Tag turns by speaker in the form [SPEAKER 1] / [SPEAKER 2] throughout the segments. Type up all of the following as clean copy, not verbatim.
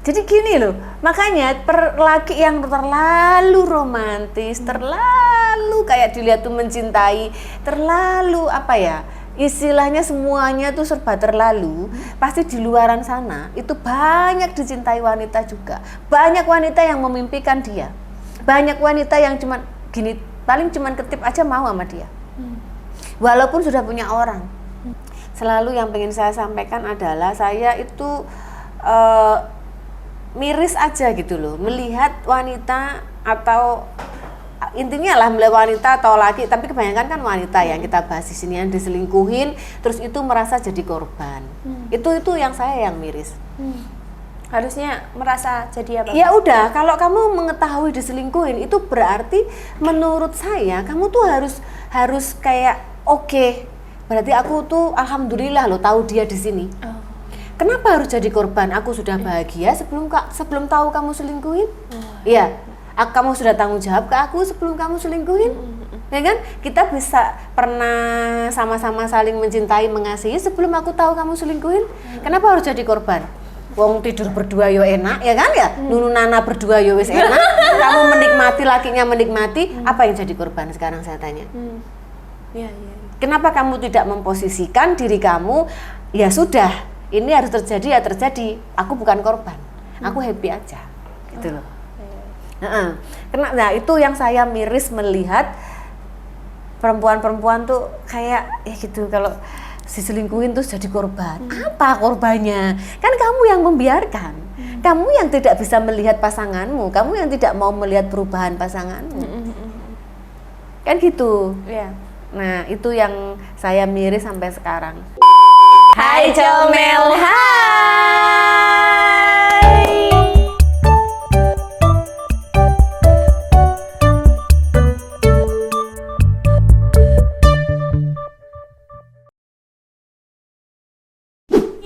[SPEAKER 1] Jadi gini loh, makanya laki yang terlalu romantis, terlalu kayak dilihat tuh mencintai, terlalu apa ya, istilahnya semuanya tuh serba terlalu, pasti di luaran sana itu banyak dicintai wanita juga. Banyak wanita yang memimpikan dia, banyak wanita yang cuman gini, paling cuman ketip aja mau sama dia, walaupun sudah punya orang. Selalu yang pengen saya sampaikan adalah saya itu miris aja gitu loh, melihat wanita atau intinya lah melihat wanita atau laki, tapi kebanyakan kan wanita yang kita bahas di sini yang diselingkuhin, terus itu merasa jadi korban. Itu yang saya yang miris.
[SPEAKER 2] Harusnya merasa jadi apa?
[SPEAKER 1] Ya udah, kalau kamu mengetahui diselingkuhin itu berarti menurut saya kamu tuh harus kayak oke, berarti aku tuh alhamdulillah loh tahu dia di sini. Kenapa harus jadi korban? Aku sudah bahagia sebelum tahu kamu selingkuhin. Iya, kamu sudah tanggung jawab ke aku sebelum kamu selingkuhin. Ya kan? Kita bisa pernah sama-sama saling mencintai, mengasihi sebelum aku tahu kamu selingkuhin. Kenapa harus jadi korban? Wong tidur berdua yo enak, ya kan ya? Nunu Nana berdua yo wis enak. Kamu menikmati, lakinya menikmati, apa yang jadi korban sekarang saya tanya?
[SPEAKER 2] Ya.
[SPEAKER 1] Kenapa kamu tidak memposisikan diri kamu, ya sudah, ini harus terjadi ya terjadi, aku bukan korban, aku happy aja, gitu loh. Nah itu yang saya miris melihat perempuan-perempuan tuh kayak ya gitu, kalau diselingkuhin terus jadi korban. Apa korbannya? Kan kamu yang membiarkan, kamu yang tidak bisa melihat pasanganmu, kamu yang tidak mau melihat perubahan pasanganmu, kan gitu. Nah itu yang saya miris sampai sekarang. Hai Comel, hai.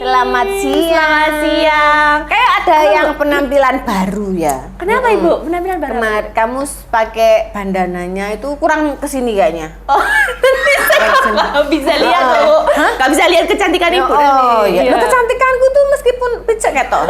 [SPEAKER 1] Selamat siang. Kayak ada yang penampilan baru ya.
[SPEAKER 2] Kenapa Ibu? Penampilan baru?
[SPEAKER 1] Kamu pakai bandananya itu kurang kesini kayaknya.
[SPEAKER 2] Bisa lihat tuh. Gak bisa lihat kecantikan Ibu.
[SPEAKER 1] Oh iya. Kecantikanku tuh meskipun picek ketok.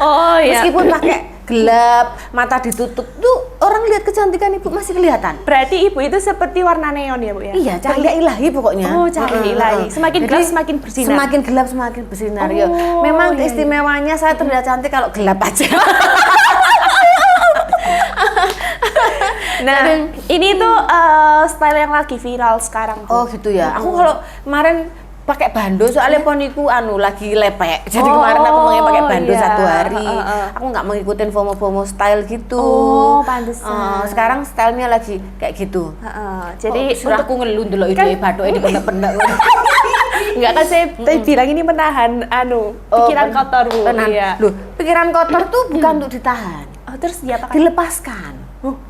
[SPEAKER 1] Oh iya. Meskipun pakai gelap, mata ditutup tuh orang lihat kecantikan Ibu masih kelihatan.
[SPEAKER 2] Berarti Ibu itu seperti warna neon ya Bu ya?
[SPEAKER 1] Iya, cahaya ilahi pokoknya.
[SPEAKER 2] Oh, cahaya ilahi. Semakin gelap semakin bersinar.
[SPEAKER 1] Semakin gelap semakin bersinar. Ya. Memang keistimewanya saya terlihat cantik kalau gelap aja.
[SPEAKER 2] Nah, ini tuh style yang lagi viral sekarang.
[SPEAKER 1] Oh gitu ya. Aku kalau kemarin pakai bando soalnya poniku lagi lepek. Jadi kemarin aku mau pakai bando satu hari. Aku nggak mengikutin FOMO style gitu.
[SPEAKER 2] Oh, pantesan.
[SPEAKER 1] Sekarang stylenya lagi kayak gitu.
[SPEAKER 2] Jadi
[SPEAKER 1] aku ngeluh dulu itu bado ini bener-bener.
[SPEAKER 2] Enggak kan saya bilang ini menahan pikiran kotor Bu.
[SPEAKER 1] Iya. Loh, pikiran kotor tuh bukan untuk ditahan.
[SPEAKER 2] Terus diapakan?
[SPEAKER 1] Dilepaskan.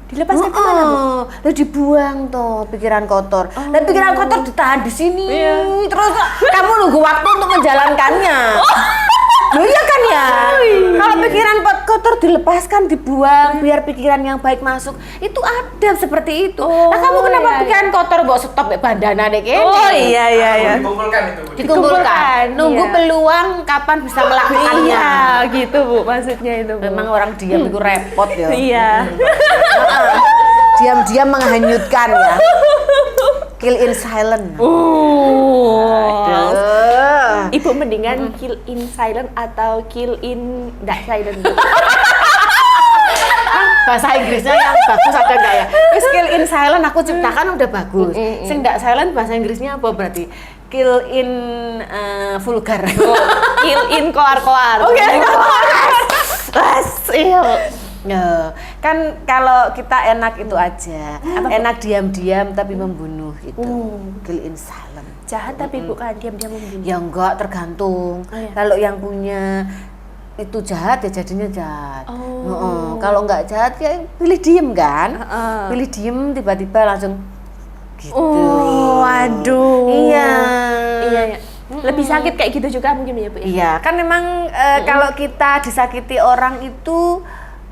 [SPEAKER 2] Dilepaskan kemana Bu?
[SPEAKER 1] Lah dibuang tuh pikiran kotor. Dan pikiran kotor ditahan di sini. Terus kamu nunggu waktu untuk menjalankannya. Loh iya kan ya? Kalau pikiran kotor dilepaskan, dibuang biar pikiran yang baik masuk. Itu adab seperti itu. Nah kamu kenapa pikiran kotor bawa stop bandana deh kayaknya?
[SPEAKER 2] Oh iya.
[SPEAKER 3] Dikumpulkan itu.
[SPEAKER 1] Dikumpulkan. Nunggu peluang kapan bisa melakukannya.
[SPEAKER 2] Iya, gitu Bu maksudnya itu Bu.
[SPEAKER 1] Memang orang diam itu repot ya.
[SPEAKER 2] Iya.
[SPEAKER 1] Diam-diam menghanyutkan ya. Kill in silent.
[SPEAKER 2] Ibu mendingan kill in silent atau kill in tidak silent?
[SPEAKER 1] Bahasa Inggrisnya yang bagus ada nggak ya? Terus kill in silent aku ciptakan udah bagus. Sing nggak silent bahasa Inggrisnya apa berarti? Kill in vulgar.
[SPEAKER 2] Kill in koar-koar.
[SPEAKER 1] Oke. Iya. Kan kalau kita enak itu aja. Enak diam-diam tapi membunuh gitu. Kill in silent.
[SPEAKER 2] Jahat tapi bukan diam-diam membunuh.
[SPEAKER 1] Ya enggak, tergantung. Kalau yang punya itu jahat ya jadinya jahat. Kalau enggak jahat ya pilih diem kan. Pilih diem tiba-tiba langsung gitu.
[SPEAKER 2] Waduh.
[SPEAKER 1] Iya.
[SPEAKER 2] Lebih sakit kayak gitu juga mungkin ya Bu ya?
[SPEAKER 1] Iya, kan memang kalau kita disakiti orang itu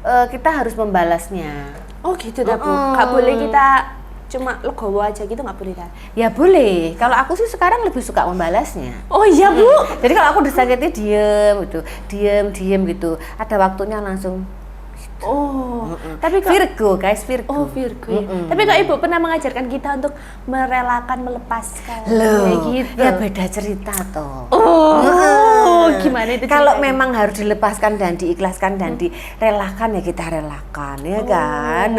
[SPEAKER 1] kita harus membalasnya.
[SPEAKER 2] Oh gitu dah Bu. Nggak boleh kita cuma legowo aja gitu nggak boleh kan?
[SPEAKER 1] Ya boleh. Kalau aku sih sekarang lebih suka membalasnya.
[SPEAKER 2] Oh iya Bu.
[SPEAKER 1] Jadi kalau aku disakiti diem gitu. Ada waktunya langsung.
[SPEAKER 2] Oh, tapi kok
[SPEAKER 1] Virgo guys, Virgo.
[SPEAKER 2] Oh Virgo ya. Tapi kok Ibu pernah mengajarkan kita untuk merelakan, melepaskan
[SPEAKER 1] Loh,
[SPEAKER 2] kayak gitu.
[SPEAKER 1] ya beda cerita toh.
[SPEAKER 2] Gimana itu
[SPEAKER 1] Kalau
[SPEAKER 2] ceritanya?
[SPEAKER 1] memang harus dilepaskan dan diikhlaskan dan direlakan ya kita relakan ya kan.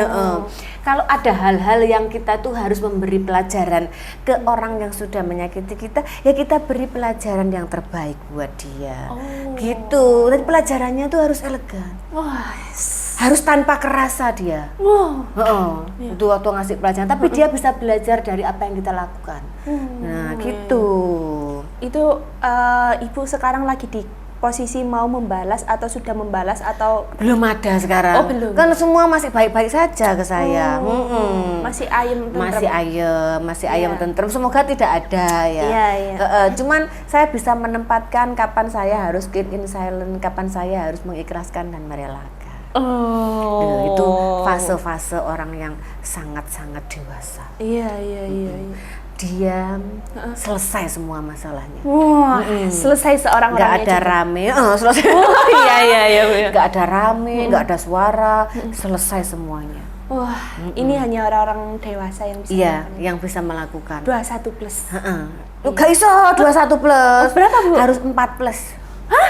[SPEAKER 1] Kalau ada hal-hal yang kita tuh harus memberi pelajaran ke orang yang sudah menyakiti kita, ya kita beri pelajaran yang terbaik buat dia. Gitu. Dan pelajarannya tuh harus elegan.
[SPEAKER 2] Wah,
[SPEAKER 1] Harus tanpa kerasa dia. Itu waktu ngasih pelajaran, tapi dia bisa belajar dari apa yang kita lakukan. Nah, gitu.
[SPEAKER 2] itu Ibu sekarang lagi di posisi mau membalas atau sudah membalas atau
[SPEAKER 1] Belum ada sekarang.
[SPEAKER 2] Oh, belum.
[SPEAKER 1] Kan semua masih baik-baik saja ke saya.
[SPEAKER 2] masih ayem tentrem?
[SPEAKER 1] Masih ayam tentrem. Semoga tidak ada ya.
[SPEAKER 2] Iya.
[SPEAKER 1] Cuman saya bisa menempatkan kapan saya harus keep in silent, kapan saya harus mengikhlaskan dan merelakan. Itu fase-fase orang yang sangat-sangat dewasa.
[SPEAKER 2] Iya.
[SPEAKER 1] Diam, selesai semua masalahnya.
[SPEAKER 2] Wah, selesai seorang
[SPEAKER 1] Nggak
[SPEAKER 2] orangnya
[SPEAKER 1] ada
[SPEAKER 2] juga.
[SPEAKER 1] rame, selesai.
[SPEAKER 2] Iya.
[SPEAKER 1] Nggak ada rame, nggak ada suara, selesai semuanya.
[SPEAKER 2] Wah, ini hanya orang-orang dewasa yang bisa
[SPEAKER 1] Iya,
[SPEAKER 2] melakukan.
[SPEAKER 1] yang bisa melakukan.
[SPEAKER 2] 21 plus.
[SPEAKER 1] Gak iso 21 plus.
[SPEAKER 2] Berapa, Bu?
[SPEAKER 1] Harus 4 plus. Hah?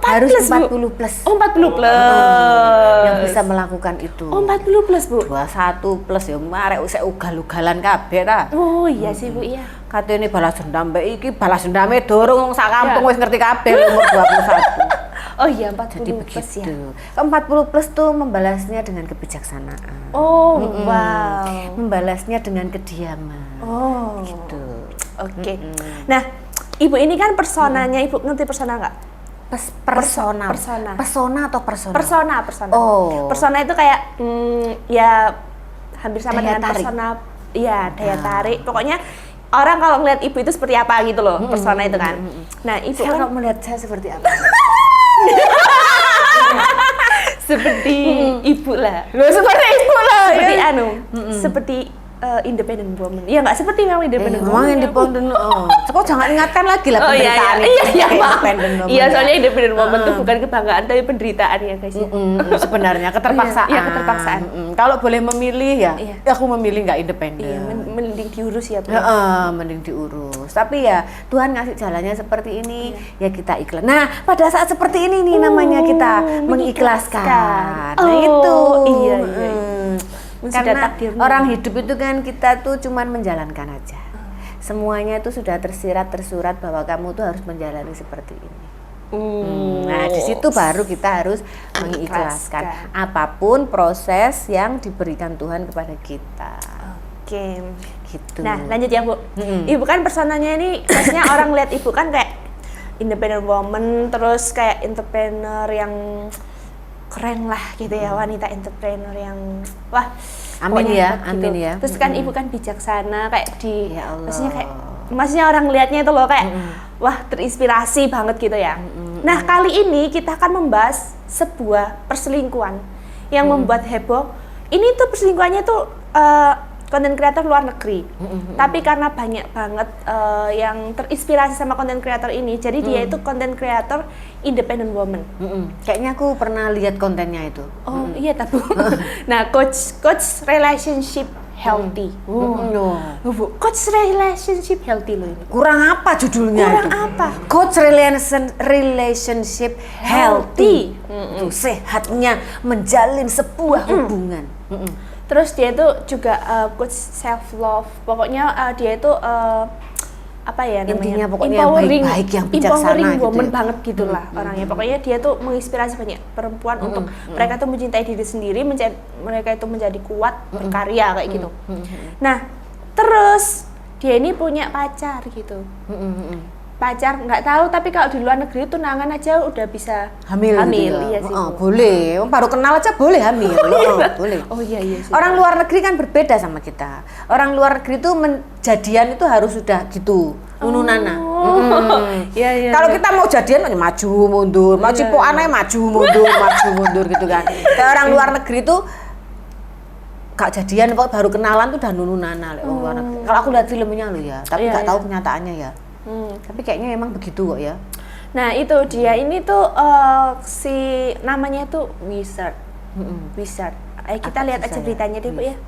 [SPEAKER 1] Harus 40 plus.
[SPEAKER 2] Oh, 40 plus.
[SPEAKER 1] Yang bisa melakukan itu.
[SPEAKER 2] Oh, 40 plus, Bu.
[SPEAKER 1] 21 plus ya marek usah ugal-ugalan kabeh ta.
[SPEAKER 2] Oh, iya sih, Bu, iya.
[SPEAKER 1] Katene balas dendam mbek iki balas dendame dorong wong sak kampung wis ngerti kabeh umur 21.
[SPEAKER 2] Oh iya, 40
[SPEAKER 1] Jadi
[SPEAKER 2] plus ya.
[SPEAKER 1] begitu. 40 plus tuh membalasnya dengan kebijaksanaan.
[SPEAKER 2] Oh, wow.
[SPEAKER 1] Membalasnya dengan kediaman.
[SPEAKER 2] Oh.
[SPEAKER 1] Gitu.
[SPEAKER 2] Oke. Nah, Ibu ini kan personanya, Ibu ngerti persona nggak?
[SPEAKER 1] Persona.
[SPEAKER 2] Persona.
[SPEAKER 1] Pesona atau persona?
[SPEAKER 2] Persona.
[SPEAKER 1] Oh.
[SPEAKER 2] Persona itu kayak ya hampir sama
[SPEAKER 1] Daya
[SPEAKER 2] dengan
[SPEAKER 1] tarik.
[SPEAKER 2] persona. Iya, daya tarik. Pokoknya orang kalau ngeliat Ibu itu seperti apa gitu loh, persona itu kan. Nah, Ibu
[SPEAKER 1] Saya
[SPEAKER 2] kan
[SPEAKER 1] kalau melihat saya seperti apa?
[SPEAKER 2] seperti Ibu lah.
[SPEAKER 1] Loh, seperti ibu lah.
[SPEAKER 2] Seperti
[SPEAKER 1] ya.
[SPEAKER 2] seperti independent woman. Iya nggak seperti memang independent woman.
[SPEAKER 1] Memang independent. Kok jangan ingatkan lagi lah
[SPEAKER 2] Oh iya,
[SPEAKER 1] penderitaan itu.
[SPEAKER 2] iya,
[SPEAKER 1] Kayak
[SPEAKER 2] maaf.
[SPEAKER 1] independent woman
[SPEAKER 2] Iya,
[SPEAKER 1] ya.
[SPEAKER 2] soalnya independent woman itu bukan kebanggaan tapi penderitaan ya guys.
[SPEAKER 1] Sebenarnya keterpaksaan.
[SPEAKER 2] Iya, keterpaksaan.
[SPEAKER 1] Kalau boleh memilih ya,
[SPEAKER 2] Iya.
[SPEAKER 1] aku memilih nggak independen.
[SPEAKER 2] Iya, mending diurus ya, Bu.
[SPEAKER 1] Mending diurus. Tapi ya Tuhan ngasih jalannya seperti ini, ya kita ikhlas. Nah, pada saat seperti ini nih namanya kita mengikhlaskan. Nah, itu.
[SPEAKER 2] Iya. Sudah
[SPEAKER 1] Karena
[SPEAKER 2] takdirnya.
[SPEAKER 1] orang hidup itu kan kita tuh cuman menjalankan aja. Semuanya itu sudah tersurat bahwa kamu tuh harus menjalani seperti ini. Nah, di situ baru kita harus mengikhlaskan apapun proses yang diberikan Tuhan kepada kita.
[SPEAKER 2] Oke.
[SPEAKER 1] Gitu.
[SPEAKER 2] Nah, lanjut ya, Bu. Ibu kan personanya ini maksudnya orang lihat Ibu kan kayak independent woman, terus kayak entrepreneur yang keren lah gitu ya, wanita entrepreneur yang wah.
[SPEAKER 1] Amin
[SPEAKER 2] pokoknya
[SPEAKER 1] ya,
[SPEAKER 2] hebat
[SPEAKER 1] amin
[SPEAKER 2] gitu.
[SPEAKER 1] ya.
[SPEAKER 2] Terus kan Ibu kan bijaksana kayak di
[SPEAKER 1] Ya Allah.
[SPEAKER 2] maksudnya orang lihatnya itu loh kayak wah, terinspirasi banget gitu ya. Nah, kali ini kita akan membahas sebuah perselingkuhan yang membuat heboh. Ini tuh perselingkuhannya tuh konten kreator luar negeri. Tapi karena banyak banget yang terinspirasi sama konten kreator ini, jadi dia itu konten kreator independent woman.
[SPEAKER 1] Kayaknya aku pernah lihat kontennya itu.
[SPEAKER 2] Oh iya, tapi nah, coach relationship healthy. Bu, coach relationship healthy loh ini.
[SPEAKER 1] Kurang apa judulnya
[SPEAKER 2] Kurang
[SPEAKER 1] itu?
[SPEAKER 2] apa?
[SPEAKER 1] Coach relationship healthy. Tuh, sehatnya menjalin sebuah hubungan.
[SPEAKER 2] Terus dia itu juga coach self love. Pokoknya dia itu apa ya namanya?
[SPEAKER 1] Intinya pokoknya yang baik-baik, yang bijaksana
[SPEAKER 2] empowering
[SPEAKER 1] gitu
[SPEAKER 2] woman
[SPEAKER 1] ya.
[SPEAKER 2] banget gitulah orangnya. Pokoknya dia tuh menginspirasi banyak perempuan untuk mereka tuh mencintai diri sendiri, mereka itu menjadi kuat, berkarya kayak gitu. Nah, terus dia ini punya pacar gitu. Pacar nggak tahu, tapi kalau di luar negeri tunangan aja udah bisa
[SPEAKER 1] Hamil gitu ya?
[SPEAKER 2] iya sih. Bu.
[SPEAKER 1] Boleh, baru kenal aja boleh hamil. Boleh.
[SPEAKER 2] Oh iya sih.
[SPEAKER 1] Orang luar negeri kan berbeda sama kita. Orang luar negeri itu jadian itu harus sudah gitu, nununana.
[SPEAKER 2] Iya.
[SPEAKER 1] Kalau kita mau jadian maju mundur, mau cipokan aja maju mundur gitu kan. Kayak orang luar negeri itu gak jadian kok baru kenalan tuh udah nununana lek wong luar negeri. Kalau aku lihat filmnya lo ya, tapi gak tahu kenyataannya ya. Tapi kayaknya emang begitu kok ya.
[SPEAKER 2] Nah itu dia, ini tuh si namanya tuh Wizard. Wizard. Kita lihat aja beritanya deh Bu ya.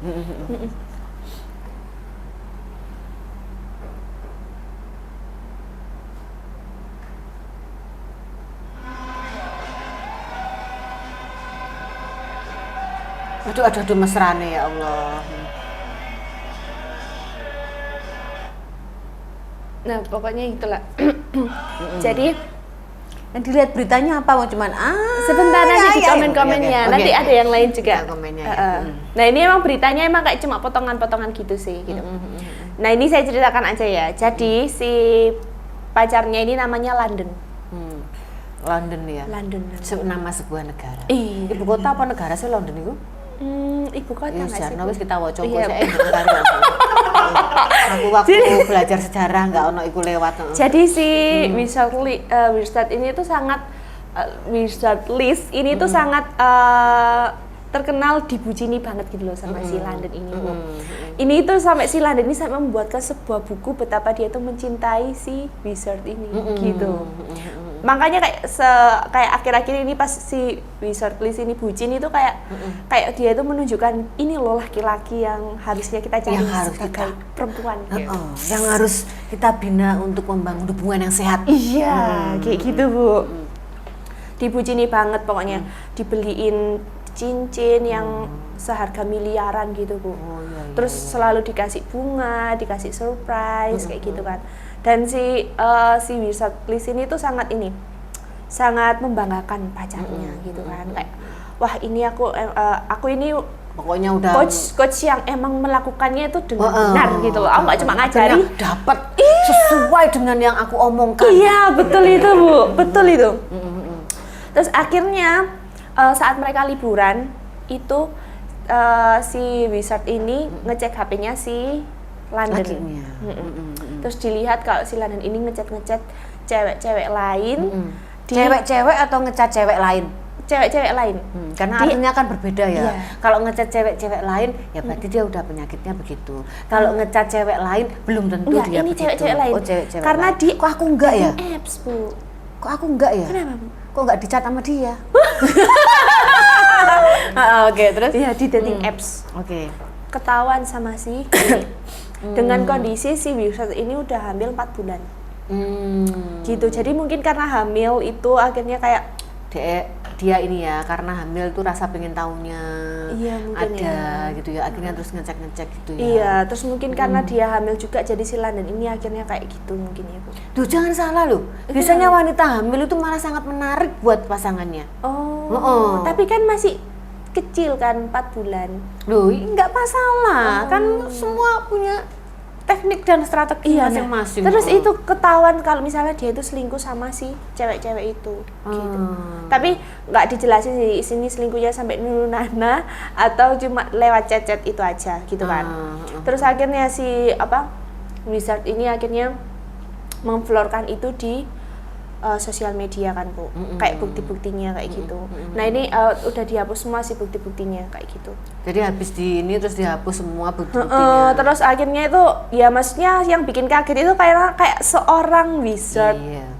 [SPEAKER 1] Aduh mesrane ya Allah.
[SPEAKER 2] Nah pokoknya itulah. Jadi
[SPEAKER 1] yang dilihat beritanya apa? Mau cuman
[SPEAKER 2] sebentar aja di komen-komennya.
[SPEAKER 1] Oke.
[SPEAKER 2] Nanti ada yang lain juga.
[SPEAKER 1] Komennya.
[SPEAKER 2] Nah ini emang beritanya emang kayak cuma potongan-potongan gitu sih. Gitu. Nah ini saya ceritakan aja ya. Jadi si pacarnya ini namanya London.
[SPEAKER 1] London ya.
[SPEAKER 2] London.
[SPEAKER 1] Nama sebuah negara.
[SPEAKER 2] Iya.
[SPEAKER 1] Ibu kota apa negara sih London itu?
[SPEAKER 2] Ibu kota nggak sih?
[SPEAKER 1] Wis kita waca
[SPEAKER 2] Iya.
[SPEAKER 1] saya aku waktu belajar sejarah nggak ono iku lewat.
[SPEAKER 2] Jadi si Wizard ini tuh sangat Wizard Liz ini tuh sangat terkenal dibujini banget gitu loh sama si London ini. Ini tuh sampai si London ini sampai membuatkan sebuah buku betapa dia tuh mencintai si Wizard ini gitu. Makanya kayak akhir-akhir ini pas si Wizard Liz ini bucin itu kayak dia itu menunjukkan ini loh laki-laki yang harusnya kita cari sebagai perempuan gitu.
[SPEAKER 1] Yang harus kita bina untuk membangun hubungan yang sehat.
[SPEAKER 2] Iya, kayak gitu Bu. Dibucini banget pokoknya, dibeliin cincin yang seharga miliaran gitu Bu. Terus selalu dikasih bunga, dikasih surprise kayak gitu kan. Dan si Wizard Liz ini tuh sangat membanggakan pacarnya gitu kan, kayak wah ini aku ini
[SPEAKER 1] pokoknya udah
[SPEAKER 2] coach yang emang melakukannya itu dengan benar gitu loh. Aku nggak cuma ngajari,
[SPEAKER 1] dapat sesuai dengan yang aku omongkan.
[SPEAKER 2] Iya betul itu Bu, betul itu. Terus akhirnya saat mereka liburan itu si Wizard ini ngecek HP-nya si London. Terus dilihat kalau si London ini ngechat cewek-cewek lain.
[SPEAKER 1] Cewek-cewek atau ngecat cewek lain?
[SPEAKER 2] Cewek-cewek lain.
[SPEAKER 1] Karena artinya kan berbeda ya. Iya. Kalau ngecat cewek-cewek lain ya berarti dia udah penyakitnya begitu. Kalau ngecat cewek lain belum tentu dia
[SPEAKER 2] ini
[SPEAKER 1] begitu.
[SPEAKER 2] Cewek-cewek lain.
[SPEAKER 1] Cewek-cewek
[SPEAKER 2] karena
[SPEAKER 1] lain. Kok aku enggak ya?
[SPEAKER 2] Apps Bu.
[SPEAKER 1] Kok aku enggak ya?
[SPEAKER 2] Kenapa Bu?
[SPEAKER 1] Kok enggak dicat sama dia? Oke, terus?
[SPEAKER 2] Iya di dating apps.
[SPEAKER 1] Oke.
[SPEAKER 2] Ketahuan sama si dengan kondisi si Wizard ini udah hamil 4 bulan. Gitu. Jadi mungkin karena hamil itu akhirnya kayak
[SPEAKER 1] dia ini ya, karena hamil tuh rasa pengen tahunya ada gitu ya, akhirnya terus ngecek gitu ya.
[SPEAKER 2] Iya, terus mungkin karena dia hamil juga jadi si London ini akhirnya kayak gitu mungkin ya Bu.
[SPEAKER 1] Duh jangan salah loh, biasanya wanita hamil itu malah sangat menarik buat pasangannya.
[SPEAKER 2] Tapi kan masih kecil kan, 4 bulan.
[SPEAKER 1] Loh nggak masalah, kan semua punya teknik dan strategi masing-masing.
[SPEAKER 2] Terus itu ketahuan kalau misalnya dia itu selingkuh sama si cewek-cewek itu gitu. Tapi nggak dijelasin di sini selingkuhnya sampai nunana atau cuma lewat chat-chat itu aja gitu kan. Terus akhirnya si Wizard ini akhirnya memflorkan itu di sosial media kan Bu, kayak bukti-buktinya kayak gitu. Nah ini udah dihapus semua sih bukti-buktinya kayak gitu.
[SPEAKER 1] Jadi habis di ini terus dihapus semua bukti-buktinya.
[SPEAKER 2] Terus akhirnya itu ya maksudnya yang bikin kaget itu kayak seorang wizard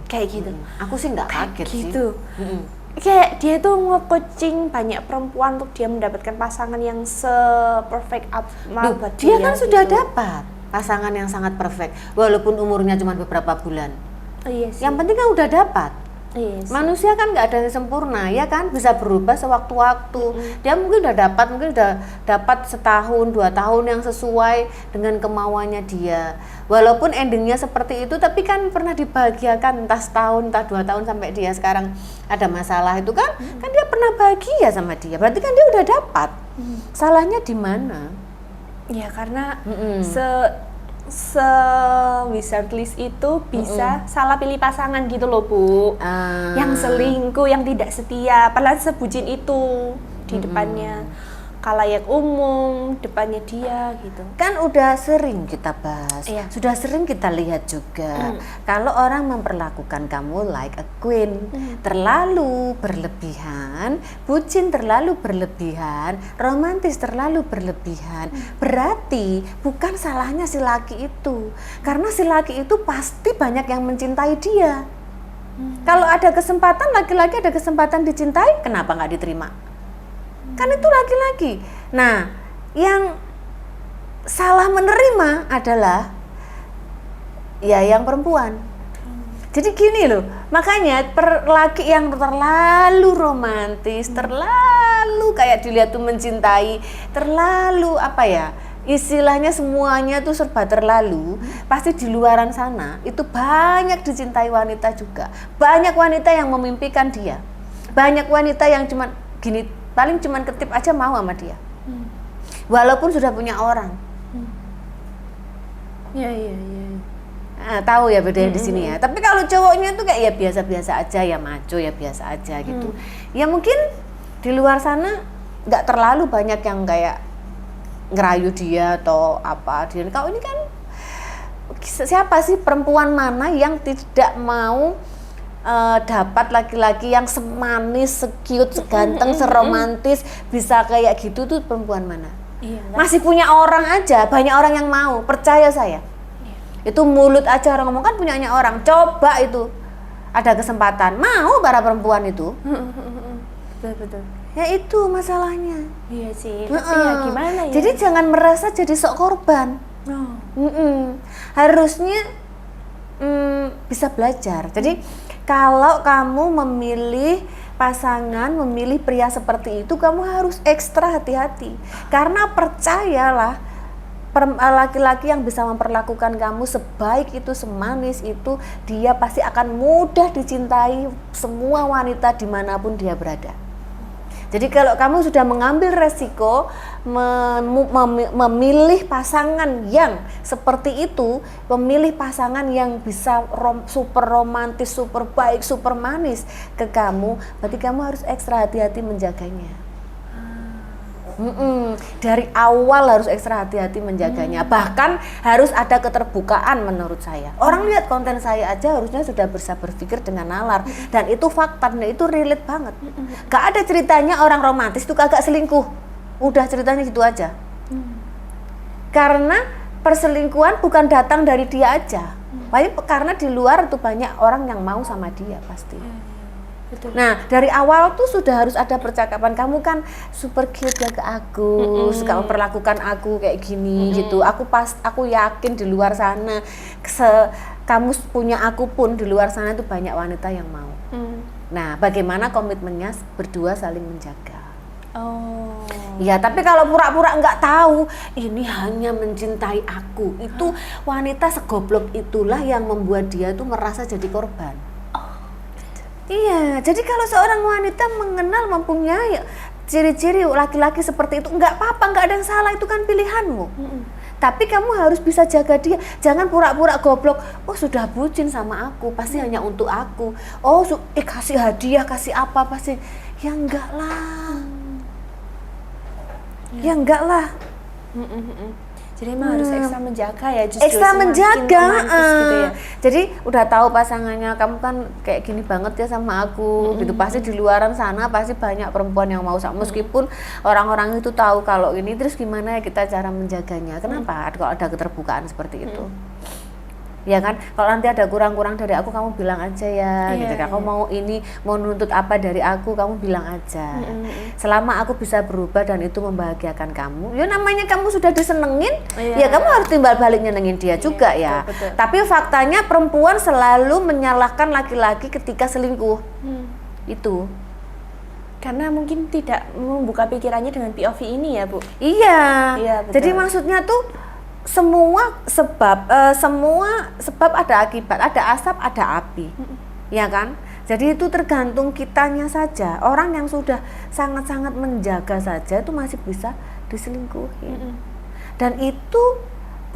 [SPEAKER 2] kayak gitu.
[SPEAKER 1] Aku sih nggak kaget
[SPEAKER 2] gitu.
[SPEAKER 1] Sih.
[SPEAKER 2] Kayak dia tuh nge-coaching banyak perempuan untuk dia mendapatkan pasangan yang se-perfect buat
[SPEAKER 1] dia kan
[SPEAKER 2] gitu.
[SPEAKER 1] sudah dapat pasangan yang sangat perfect walaupun umurnya cuma beberapa bulan.
[SPEAKER 2] Iya sih.
[SPEAKER 1] Yang penting kan udah dapat.
[SPEAKER 2] Iya sih.
[SPEAKER 1] Manusia kan nggak ada yang sempurna ya kan, bisa berubah sewaktu-waktu. Dia mungkin udah dapat setahun 2 tahun yang sesuai dengan kemauannya dia. Walaupun endingnya seperti itu, tapi kan pernah dibahagiakan entah setahun, entah 2 tahun sampai dia sekarang ada masalah itu kan, kan dia pernah bahagia sama dia. Berarti kan dia udah dapat. Salahnya di mana?
[SPEAKER 2] Ya karena Wizard Liz itu bisa salah pilih pasangan gitu loh Bu. Yang selingkuh, yang tidak setia, padahal sebutin itu di depannya. khalayak umum, depannya dia gitu.
[SPEAKER 1] Kan udah sering kita bahas,
[SPEAKER 2] Iya.
[SPEAKER 1] sudah sering kita lihat juga. Kalau orang memperlakukan kamu like a queen, terlalu berlebihan, bucin terlalu berlebihan, romantis terlalu berlebihan, berarti bukan salahnya si laki itu. Karena si laki itu pasti banyak yang mencintai dia. Kalau ada kesempatan, laki-laki ada kesempatan dicintai, kenapa nggak diterima? Kan itu laki-laki. Nah, yang salah menerima adalah ya yang perempuan. Jadi gini loh, makanya laki yang terlalu romantis, terlalu kayak dilihat tuh mencintai, terlalu apa ya, istilahnya semuanya tuh serba terlalu, pasti di luaran sana itu banyak dicintai wanita juga. Banyak wanita yang memimpikan dia. Banyak wanita yang cuman gini, paling cuman ketip aja mau sama dia. Walaupun sudah punya orang.
[SPEAKER 2] Iya.
[SPEAKER 1] Nah, tahu ya bedanya di sini ya. Tapi kalau cowoknya tuh kayak ya biasa-biasa aja, ya maco ya biasa aja gitu. Ya mungkin di luar sana nggak terlalu banyak yang kayak ngerayu dia atau apa. Dia kau ini kan siapa sih perempuan mana yang tidak mau dapat laki-laki yang semanis, secute, seganteng, seromantis, bisa kayak gitu tuh perempuan mana?
[SPEAKER 2] Iya,
[SPEAKER 1] Masih punya orang aja, banyak orang yang mau, percaya saya. Itu mulut aja orang ngomong kan punyanya orang. Coba itu ada kesempatan, mau para perempuan itu.
[SPEAKER 2] betul.
[SPEAKER 1] Ya itu masalahnya.
[SPEAKER 2] Iya sih, tapi ya gimana ya?
[SPEAKER 1] Jadi jangan merasa jadi sok korban. Harusnya bisa belajar. Jadi kalau kamu memilih pasangan, memilih pria seperti itu, kamu harus ekstra hati-hati. Karena percayalah, laki-laki yang bisa memperlakukan kamu sebaik itu, semanis itu, dia pasti akan mudah dicintai semua wanita dimanapun dia berada. Jadi kalau kamu sudah mengambil resiko memilih pasangan yang seperti itu, memilih pasangan yang bisa super romantis, super baik, super manis ke kamu, berarti kamu harus ekstra hati-hati menjaganya. Dari awal harus ekstra hati-hati menjaganya. Bahkan harus ada keterbukaan menurut saya. Orang lihat konten saya aja harusnya sudah bisa berpikir dengan nalar. Dan itu fakta, dan itu relate banget. Gak ada ceritanya orang romantis itu kagak selingkuh. Udah ceritanya gitu aja. Karena perselingkuhan bukan datang dari dia aja. Karena di luar tuh banyak orang yang mau sama dia pasti. Betul. Nah dari awal tuh sudah harus ada percakapan, kamu kan super cute ya ke aku, suka memperlakukan aku kayak gini gitu. Aku yakin di luar sana kamu punya aku pun di luar sana itu banyak wanita yang mau. Nah bagaimana komitmennya berdua saling menjaga. Ya tapi kalau pura-pura nggak tahu ini hanya mencintai aku, itu wanita segoblok itulah yang membuat dia tuh merasa jadi korban. Iya, jadi kalau seorang wanita mengenal, mempunyai ciri-ciri laki-laki seperti itu, nggak apa-apa, nggak ada yang salah, itu kan pilihanmu. Tapi kamu harus bisa jaga dia, jangan pura-pura goblok. Oh sudah bucin sama aku, pasti hanya untuk aku. Oh kasih hadiah, kasih apa pasti. Ya enggak lah, ya enggak lah.
[SPEAKER 2] Jadi emang harus ekstra menjaga ya, justru
[SPEAKER 1] ekstra menjaga
[SPEAKER 2] gitu ya.
[SPEAKER 1] Jadi udah tahu pasangannya kamu kan kayak gini banget ya sama aku gitu, pasti di luaran sana pasti banyak perempuan yang mau sama, meskipun orang-orang itu tahu kalau ini, terus gimana ya kita cara menjaganya. Kenapa kalau ada keterbukaan seperti itu? Ya kan, kalau nanti ada kurang-kurang dari aku kamu bilang aja ya, gitu kan. Kamu mau ini, mau nuntut apa dari aku, kamu bilang aja. Selama aku bisa berubah dan itu membahagiakan kamu, ya namanya kamu sudah disenengin, ya kamu harus timbal balik nyenengin dia juga ya.
[SPEAKER 2] Betul.
[SPEAKER 1] Tapi faktanya perempuan selalu menyalahkan laki-laki ketika selingkuh. Itu.
[SPEAKER 2] Karena mungkin tidak membuka pikirannya dengan POV ini ya, Bu.
[SPEAKER 1] Iya,
[SPEAKER 2] betul.
[SPEAKER 1] jadi maksudnya tuh semua sebab ada akibat, ada asap, ada api, ya kan? Jadi itu tergantung kitanya saja. Orang yang sudah sangat-sangat menjaga saja itu masih bisa diselingkuhi. Dan itu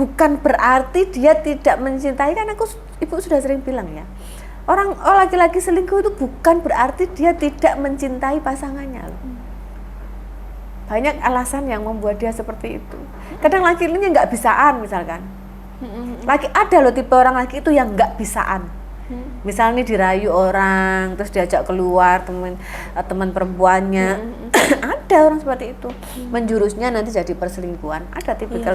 [SPEAKER 1] bukan berarti dia tidak mencintai, kan ibu sudah sering bilang ya. Laki-laki selingkuh itu bukan berarti dia tidak mencintai pasangannya loh. banyak alasan yang membuat dia seperti itu. Kadang laki-lakinya nggak bisaan misalkan. Laki ada loh tipe orang laki itu yang nggak bisaan. Misalnya dirayu orang, terus diajak keluar teman perempuannya, ada orang seperti itu. Menjurusnya nanti jadi perselingkuhan. Ada tipikal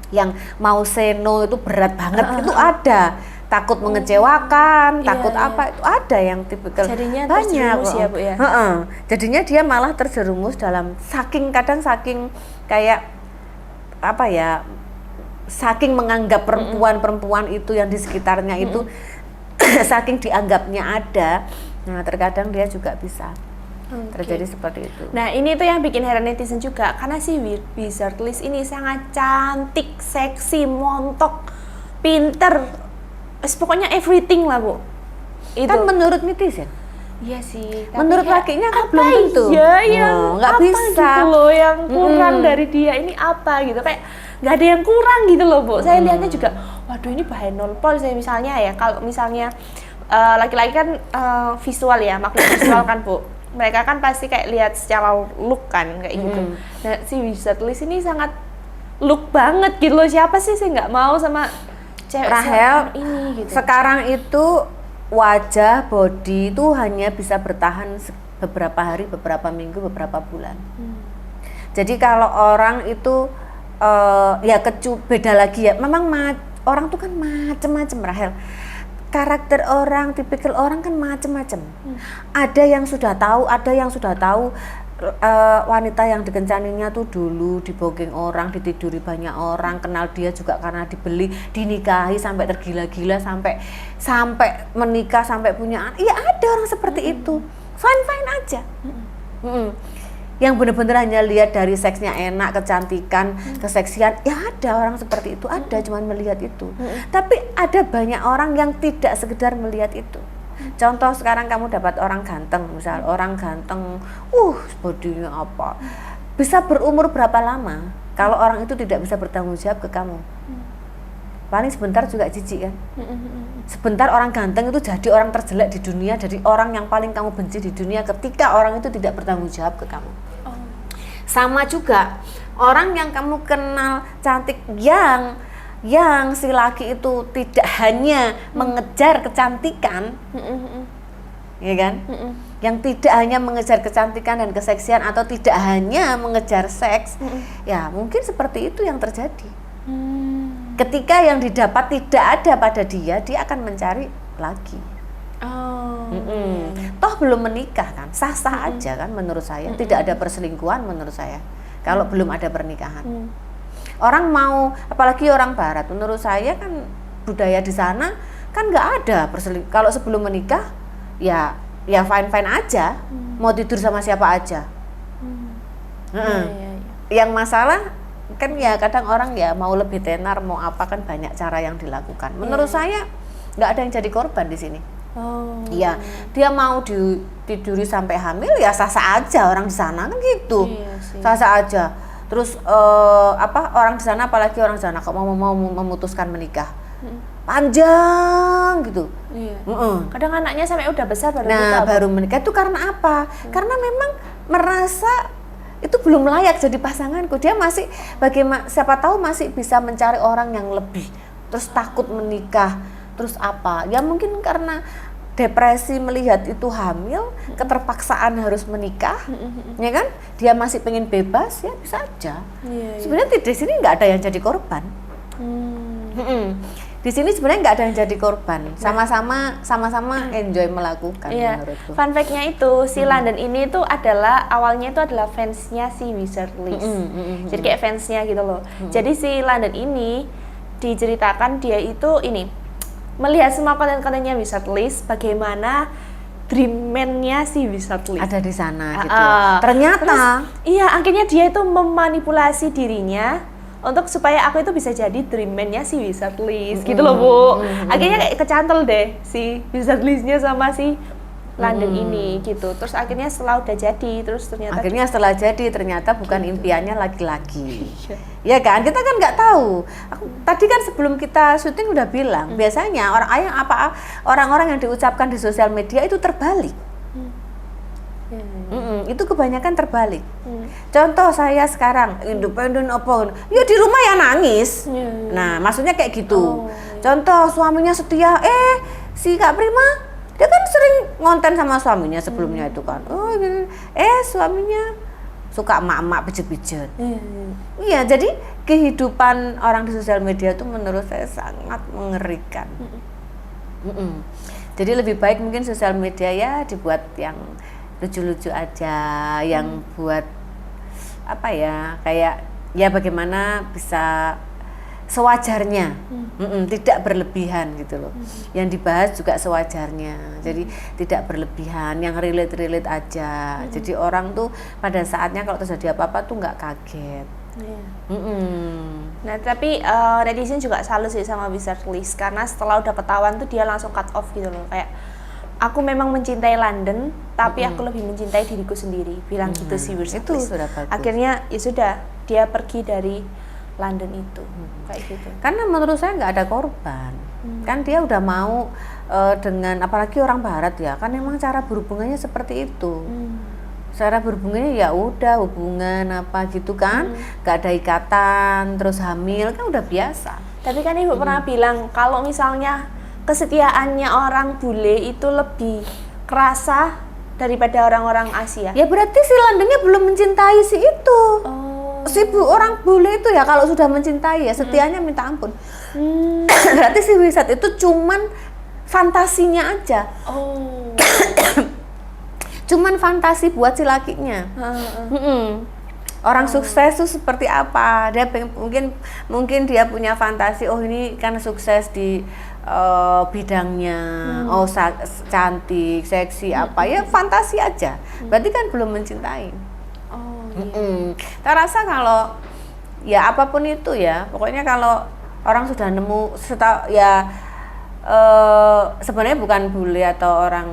[SPEAKER 1] yang mau say no itu berat banget, itu ada. Takut mengecewakan, takut apa itu ada yang tipikal
[SPEAKER 2] jadinya
[SPEAKER 1] banyak
[SPEAKER 2] ya Bu ya.
[SPEAKER 1] Jadinya dia malah terjerumus dalam kadang saking kayak apa ya, saking menganggap perempuan itu yang di sekitarnya itu saking dianggapnya ada, nah terkadang dia juga bisa terjadi seperti itu.
[SPEAKER 2] Nah ini tuh yang bikin heran netizen juga, karena si Wizard Liz ini sangat cantik, seksi, montok, pinter, pokoknya everything lah Bu. Itu
[SPEAKER 1] Kan menurut netizen.
[SPEAKER 2] Iya sih.
[SPEAKER 1] Menurut lakinya kan belum tentu.
[SPEAKER 2] Iya yang
[SPEAKER 1] nggak
[SPEAKER 2] apa
[SPEAKER 1] bisa
[SPEAKER 2] gitu loh yang kurang dari dia ini apa gitu, kayak nggak ada yang kurang gitu loh Bu. Saya lihatnya juga, waduh ini bahaya nolpol saya misalnya ya. Kalau misalnya laki-laki kan visual ya, makhluk visual kan Bu. Mereka kan pasti kayak lihat secara look kan kayak gitu. Nah si Wizard Liz ini sangat look banget gitu loh. Siapa sih saya nggak mau sama cewek
[SPEAKER 1] Rahel
[SPEAKER 2] ini gitu.
[SPEAKER 1] Sekarang itu wajah body itu hanya bisa bertahan beberapa hari, beberapa minggu, beberapa bulan. Jadi kalau orang itu ya beda lagi ya. Memang orang tuh kan macem-macem Rahel. Karakter orang, tipikal orang kan macem-macem. Ada yang sudah tahu, wanita yang dikencaninya tuh dulu dibogeng orang, ditiduri banyak orang, kenal dia juga karena dibeli, dinikahi sampai tergila-gila, sampai menikah, sampai punya anak. Iya ada orang seperti itu, fine aja. Yang benar-benar hanya lihat dari seksnya enak, kecantikan, keseksian, ya ada orang seperti itu, ada cuman melihat itu. Tapi ada banyak orang yang tidak sekedar melihat itu. Contoh sekarang kamu dapat orang ganteng, misal orang ganteng, bodinya apa, bisa berumur berapa lama kalau orang itu tidak bisa bertanggung jawab ke kamu. Paling sebentar juga jijik kan. Sebentar orang ganteng itu jadi orang terjelek di dunia, jadi orang yang paling kamu benci di dunia ketika orang itu tidak bertanggung jawab ke kamu. Sama juga orang yang kamu kenal cantik, yang si laki itu tidak hanya mengejar kecantikan, ya kan? Yang tidak hanya mengejar kecantikan dan keseksian atau tidak hanya mengejar seks, ya mungkin seperti itu yang terjadi. Ketika yang didapat tidak ada pada dia akan mencari lagi. Toh belum menikah kan, sah-sah aja kan menurut saya. Tidak ada perselingkuhan menurut saya kalau belum ada pernikahan. Orang mau, apalagi orang barat, menurut saya kan budaya di sana kan nggak ada perselingkuhan. Kalau sebelum menikah ya fine aja, mau tidur sama siapa aja. Yang masalah kan ya kadang orang ya mau lebih tenar, mau apa kan banyak cara yang dilakukan. Menurut saya nggak ada yang jadi korban di sini. Iya, dia mau ditiduri sampai hamil ya sah-sah aja orang di sana kan gitu, sah-sah aja. Terus orang di sana, apalagi orang di sana kalau mau memutuskan menikah panjang gitu.
[SPEAKER 2] Kadang anaknya sampai udah besar baru
[SPEAKER 1] baru menikah itu karena apa? Karena memang merasa itu belum layak jadi pasanganku. Dia masih siapa tahu masih bisa mencari orang yang lebih. Terus takut menikah. Terus apa? Ya mungkin karena depresi melihat itu hamil, keterpaksaan harus menikah, ya kan? Dia masih pengen bebas, ya bisa aja. Sebenarnya di sini nggak ada yang jadi korban. Di sini sebenarnya nggak ada yang jadi korban. Sama-sama enjoy melakukan. Menurutku.
[SPEAKER 2] Fun fact-nya itu si London ini tuh awalnya itu adalah fansnya si Wizard Liz. Jadi kayak fansnya gitu loh. Jadi si London ini diceritakan dia itu melihat semua konten-kontennya Wizard Liz, bagaimana dream man-nya si Wizard Liz
[SPEAKER 1] ada di sana gitu. Ternyata
[SPEAKER 2] akhirnya dia itu memanipulasi dirinya untuk supaya aku itu bisa jadi dream man-nya si Wizard Liz gitu loh Bu. Akhirnya kayak kecantol deh si Wizard Liz-nya sama si London ini gitu. Terus akhirnya setelah jadi ternyata bukan impiannya laki-laki. Ya kan, kita kan nggak tahu. Tadi kan sebelum kita syuting udah bilang, biasanya orang-orang yang diucapkan di sosial media itu terbalik.
[SPEAKER 1] Itu kebanyakan terbalik. Contoh saya sekarang independen apa, ya di rumah ya nangis. Nah, maksudnya kayak gitu. Contoh suaminya setia, si Kak Prima dia kan sering ngonten sama suaminya sebelumnya itu kan. Suaminya suka emak-emak pijet-pijet. Iya, jadi kehidupan orang di sosial media itu menurut saya sangat mengerikan. Jadi lebih baik mungkin sosial media ya dibuat yang lucu-lucu aja, yang buat apa ya, kayak ya bagaimana bisa sewajarnya, tidak berlebihan gitu loh. Yang dibahas juga sewajarnya, jadi tidak berlebihan, yang relate aja. Jadi orang tuh pada saatnya kalau terjadi apa-apa tuh nggak kaget.
[SPEAKER 2] Nah tapi netizen juga salut sih sama Wizardlist, karena setelah udah ketahuan tuh dia langsung cut off gitu loh, kayak aku memang mencintai London, tapi aku lebih mencintai diriku sendiri, bilang gitu sih Wizardlist.
[SPEAKER 1] Itu sudah bagus.
[SPEAKER 2] Akhirnya ya sudah, dia pergi dari London itu, kayak gitu.
[SPEAKER 1] Karena menurut saya nggak ada korban, kan dia udah mau dengan, apalagi orang Barat ya, kan memang cara berhubungannya seperti itu. Cara berhubungannya ya udah hubungan apa gitu kan, nggak ada ikatan, terus hamil kan udah biasa.
[SPEAKER 2] Tapi kan Ibu pernah bilang kalau misalnya kesetiaannya orang bule itu lebih kerasa daripada orang-orang Asia.
[SPEAKER 1] Ya berarti si Londonnya belum mencintai si itu. Si orang bule itu ya kalau sudah mencintai ya setianya minta ampun. Berarti si Wizard itu cuman fantasinya aja. Cuman fantasi buat si lakinya. Orang sukses itu seperti apa? Dia mungkin dia punya fantasi, oh ini kan sukses di bidangnya, cantik, seksi apa ya, fantasi aja. Berarti kan belum mencintai. Saya rasa kalau ya apapun itu ya, pokoknya kalau orang sudah nemu sebenarnya bukan bule atau orang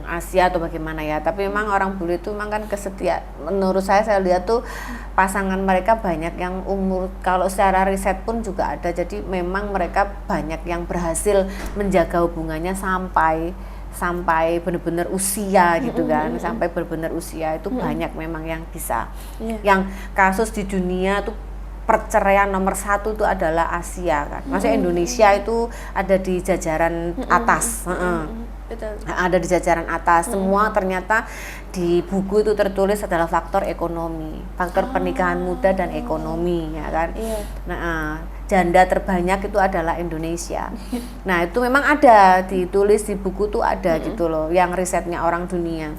[SPEAKER 1] Asia atau bagaimana ya, tapi memang orang bule itu memang kan menurut saya lihat tuh pasangan mereka banyak yang umur, kalau secara riset pun juga ada, jadi memang mereka banyak yang berhasil menjaga hubungannya sampai benar-benar usia gitu kan, sampai benar-benar usia itu banyak memang yang bisa. Yang kasus di dunia tuh perceraian nomor 1 itu adalah Asia kan, maksudnya Indonesia itu ada di jajaran atas.
[SPEAKER 2] Betul.
[SPEAKER 1] Ada di jajaran atas. Semua ternyata di buku itu tertulis adalah faktor ekonomi, faktor pernikahan muda dan ekonomi ya kan. Nah, janda terbanyak itu adalah Indonesia. Nah, itu memang ada ditulis di buku tuh ada gitu loh, yang risetnya orang dunia.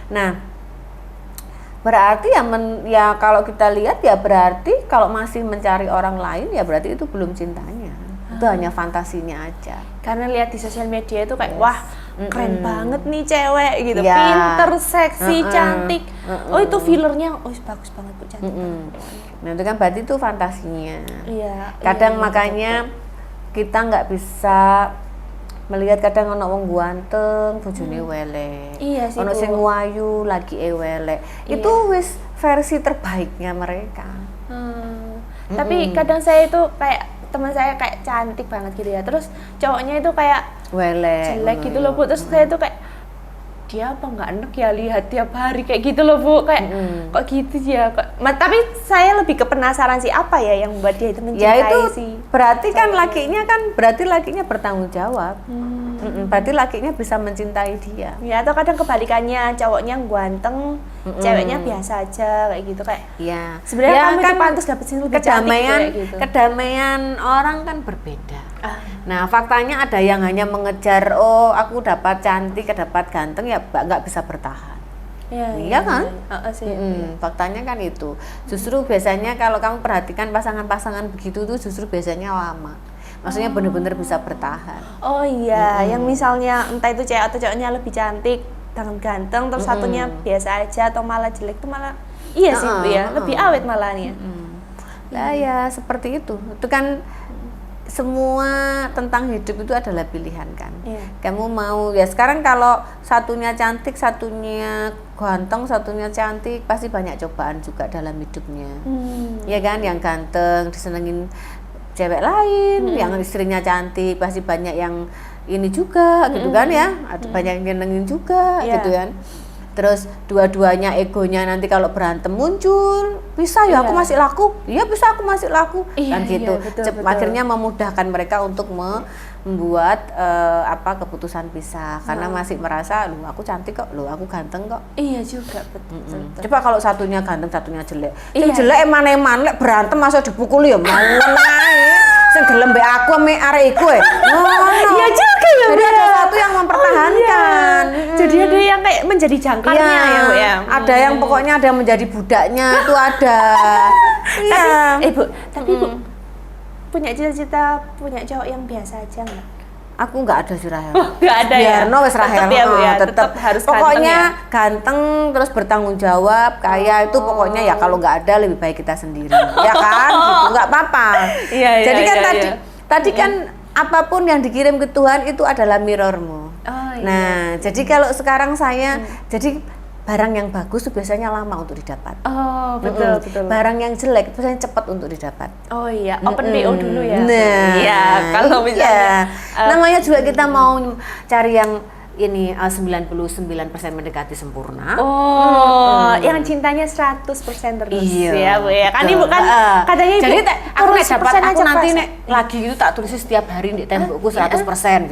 [SPEAKER 1] Nah, berarti ya kalau kita lihat ya berarti kalau masih mencari orang lain ya berarti itu belum cintanya. Itu hanya fantasinya aja.
[SPEAKER 2] Karena lihat di sosial media itu kayak wah keren banget nih cewek gitu, pinter, seksi, cantik. Oh itu fillernya, bagus banget Bu, cantik.
[SPEAKER 1] Nah itu kan berarti itu fantasinya.
[SPEAKER 2] Iya,
[SPEAKER 1] Kadang makanya kita nggak bisa melihat, kadang ono wong ganteng bojone welek.
[SPEAKER 2] Iya sih,
[SPEAKER 1] ono
[SPEAKER 2] Bu.
[SPEAKER 1] sing wayu lagi welek. Itu wis versi terbaiknya mereka.
[SPEAKER 2] Tapi kadang saya itu kayak teman saya kayak cantik banget gitu ya, terus cowoknya itu kayak
[SPEAKER 1] welek
[SPEAKER 2] jelek gitu loh Bu, terus saya tuh kayak dia apa nggak enak ya lihat tiap hari kayak gitu loh Bu, kayak kok gitu ya kok. Tapi saya lebih ke penasaran sih apa ya yang membuat dia itu mencintai
[SPEAKER 1] ya itu
[SPEAKER 2] sih.
[SPEAKER 1] Berarti kan lakinya bertanggung jawab. Berarti lakinya bisa mencintai dia.
[SPEAKER 2] Ya atau kadang kebalikannya, cowoknya ganteng, ceweknya biasa aja kayak gitu, kayak
[SPEAKER 1] ya
[SPEAKER 2] sebenarnya
[SPEAKER 1] ya,
[SPEAKER 2] kamu
[SPEAKER 1] kan
[SPEAKER 2] itu pantas dapetin lebih cantik kayak gitu.
[SPEAKER 1] Kedamaian orang kan berbeda. Nah faktanya ada yang hanya mengejar, oh aku dapat cantik, dapat ganteng, ya nggak bisa bertahan. Iya kan? Faktanya kan itu. Justru biasanya kalau kamu perhatikan pasangan-pasangan begitu tuh justru biasanya lama. Maksudnya benar-benar bisa bertahan.
[SPEAKER 2] Oh iya, yang misalnya entah itu cewek atau cowoknya lebih cantik dan ganteng, terus satunya biasa aja atau malah jelek tuh malah iya sih Bu ya, lebih awet malahnya.
[SPEAKER 1] Nah ya seperti itu. Itu kan semua tentang hidup itu adalah pilihan kan. Kamu mau ya sekarang kalau satunya cantik, satunya ganteng, satunya cantik, pasti banyak cobaan juga dalam hidupnya. Ya kan, yang ganteng disenengin cewek lain, yang istrinya cantik pasti banyak yang ini juga gitu kan ya, ada banyak yang nyenengin juga gitu kan. Terus dua-duanya egonya nanti kalau berantem muncul, bisa ya aku masih laku, iya bisa aku masih laku, kan gitu.
[SPEAKER 2] Betul.
[SPEAKER 1] Akhirnya memudahkan mereka untuk membuat keputusan pisah karena masih merasa, lu aku cantik kok, lu aku ganteng kok.
[SPEAKER 2] Iya juga, betul.
[SPEAKER 1] Coba kalau satunya ganteng, satunya jelek. Sing jelek eman-eman lek berantem masa dipukuli ya mau ae. Sing gelem mbek aku ame arek iku
[SPEAKER 2] Iya juga ya.
[SPEAKER 1] Jadi ada satu yang mempertahankan.
[SPEAKER 2] Jadi ada yang kayak menjadi jangkarnya ya, Bu ya.
[SPEAKER 1] Ada yang pokoknya ada yang menjadi budaknya itu ada.
[SPEAKER 2] Tapi Bu punya cita-cita punya cowok yang biasa aja nggak?
[SPEAKER 1] Aku nggak ada sih Rahel.
[SPEAKER 2] Nggak ada ya.
[SPEAKER 1] Biarno wes Rahel.
[SPEAKER 2] Tetep ya, Bu ya.
[SPEAKER 1] Tetep
[SPEAKER 2] harus
[SPEAKER 1] pokoknya ganteng terus bertanggung jawab, kaya itu pokoknya ya kalau nggak ada lebih baik kita sendiri. Ya kan? Gitu nggak apa-apa. Jadi kan tadi kan apapun yang dikirim ke Tuhan itu adalah mirrormu. Nah, jadi kalau sekarang saya jadi barang yang bagus tuh biasanya lama untuk didapat.
[SPEAKER 2] Oh, betul.
[SPEAKER 1] Barang yang jelek biasanya cepat untuk didapat.
[SPEAKER 2] Oh iya, open BO dulu ya.
[SPEAKER 1] Nah,
[SPEAKER 2] iya, kalau misalnya
[SPEAKER 1] namanya juga kita mau cari yang ini 99% mendekati sempurna.
[SPEAKER 2] Yang cintanya 100% terus ya, Bu ya. Kan
[SPEAKER 1] Ibu
[SPEAKER 2] Ibu kan katanya Ibu
[SPEAKER 1] jadi aku nek dapat aku nanti
[SPEAKER 2] puasa.
[SPEAKER 1] nek lagi itu tak tulis setiap hari di tembokku 100%